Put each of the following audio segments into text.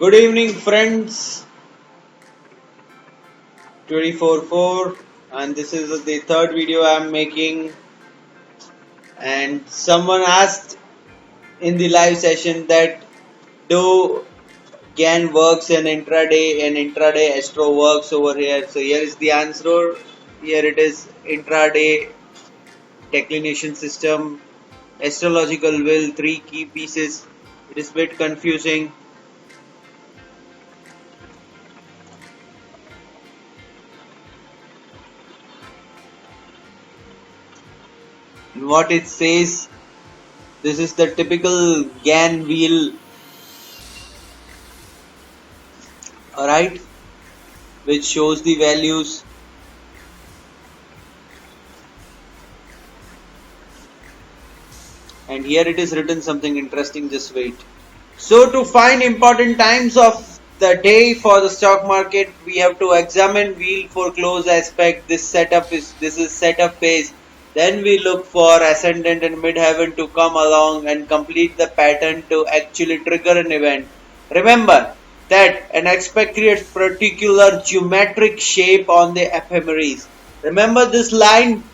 Good evening, friends. 24/4, and this is the third video I am making. And someone asked in the live session that do GAN works in intraday and intraday Astro works over here. So here is the answer. Here it is: intraday declination system, astrological will, three key pieces. It is a bit confusing. And what it says, this is the typical GAN wheel, alright, which shows the values. And here it is written something interesting, just wait. So to find important times of the day for the stock market, we have to examine wheel for close aspect. This is setup phase. Then we look for ascendant and midheaven to come along and complete the pattern to actually trigger an event. Remember that an aspect creates particular geometric shape on the ephemeris. Remember this line,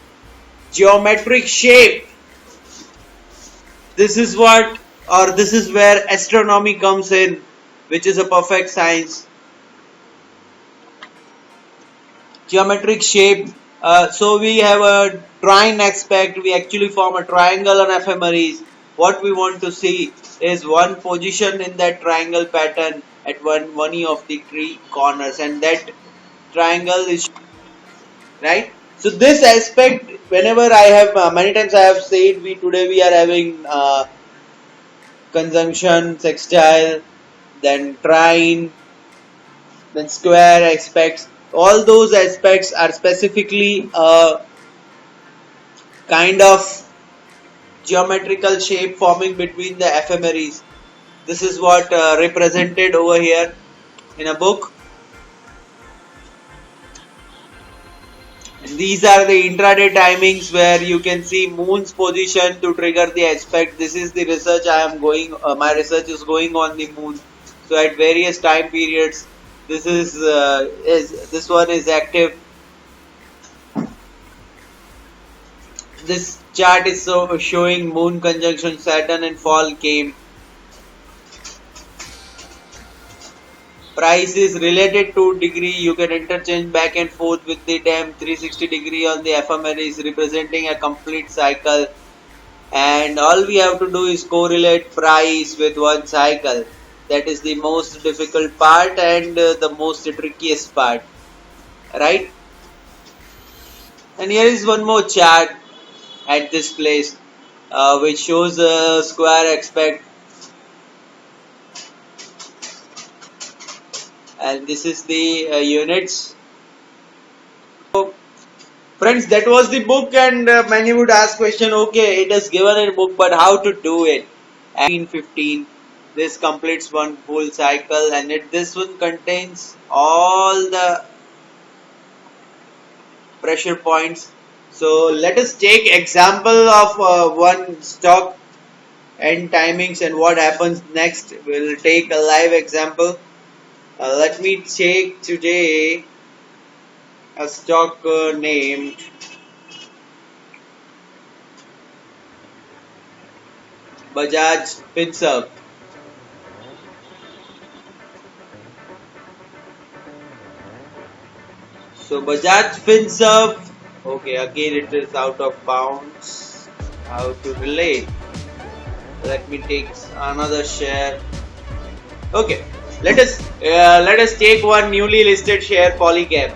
geometric shape. This is where astronomy comes in, which is a perfect science. Geometric shape. So we have a trine aspect. We actually form a triangle on ephemeris. What we want to see is one position in that triangle pattern at one of the three corners, and that triangle is right. So this aspect, whenever I have many times I have said, we are having conjunction, sextile, then trine, then square aspects. All those aspects are specifically a kind of geometrical shape forming between the ephemeris. This is what represented over here in a book. And these are the intraday timings where you can see moon's position to trigger the aspect. This is the research I am going. My research is going on the moon. So at various time periods, this one is active. This chart is showing moon conjunction Saturn and fall came. Price is related to degree. You can interchange back and forth with the damn 360 degree on the ephemeris representing a complete cycle. And all we have to do is correlate price with one cycle. That is the most difficult part and the most trickiest part, right? And here is one more chart at this place which shows a square aspect, and this is the units. So friends, that was the book, and many would ask question, okay, it is given in book, but how to do it? 15, this completes one full cycle, and this one contains all the pressure points. So let us take example of one stock and timings and what happens next. We'll take a live example. Let me take today a stock named Bajaj Finserv. So Bajaj Finserv, okay, again it is out of bounds. How to relate? Let me take another share. Okay, let us take one newly listed share, Polycab.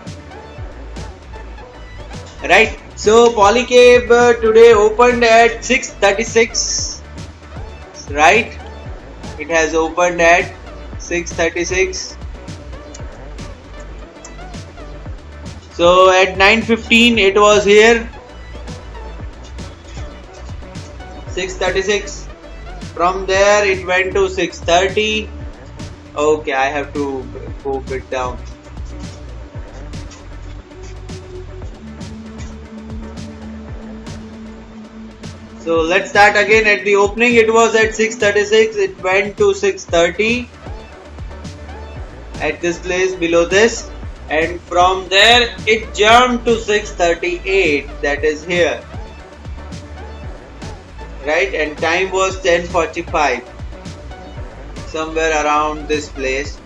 Right. So Polycab today opened at 636. Right. It has opened at 636. So at 9:15 it was here. 636. From there it went to 630. Okay, I have to go a bit down. So let's start again. At the opening it was at 636, it went to 630, at this place below this, and from there it jumped to 638, that is here, right? And time was 10:45, somewhere around this place.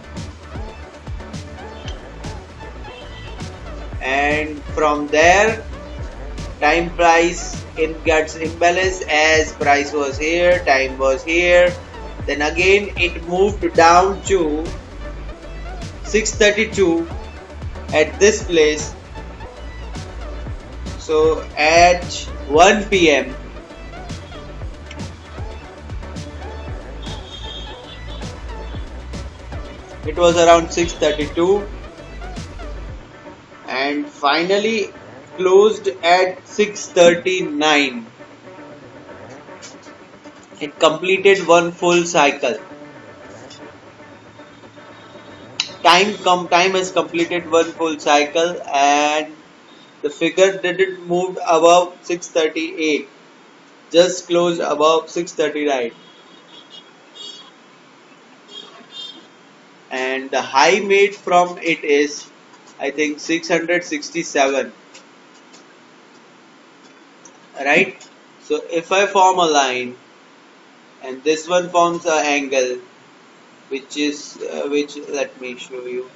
And from there time price it gets imbalanced, as price was here, time was here, then again it moved down to 632 at this place. So at 1 p.m. it was around 632, and finally closed at 639. It completed one full cycle. Time has completed one full cycle, and the figure didn't move above 638, just closed above 639, and the high made from it is, I think, 667, right? So if I form a line and this one forms an angle, which is which let me show you.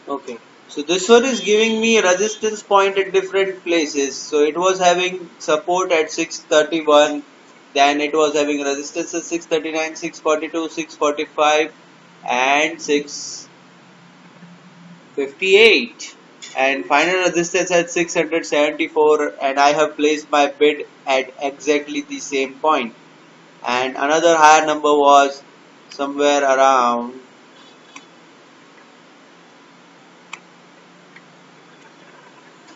Okay, so this one is giving me resistance point at different places. So it was having support at 631, then it was having resistance at 639, 642, 645, and 658, and final resistance at 674, and I have placed my bid at exactly the same point. And another higher number was somewhere around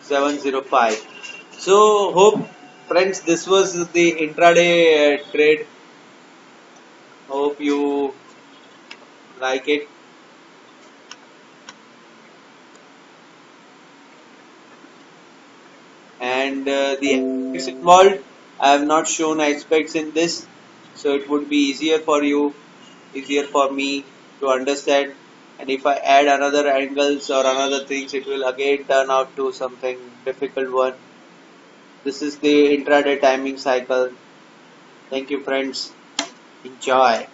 705. So hope friends, this was the intraday trade. Hope you like it. And the aspects involved, I have not shown aspects in this, so it would be easier for you, easier for me to understand. And if I add another angles or another things, it will again turn out to something difficult one. This is the intraday timing cycle. Thank you friends. Enjoy.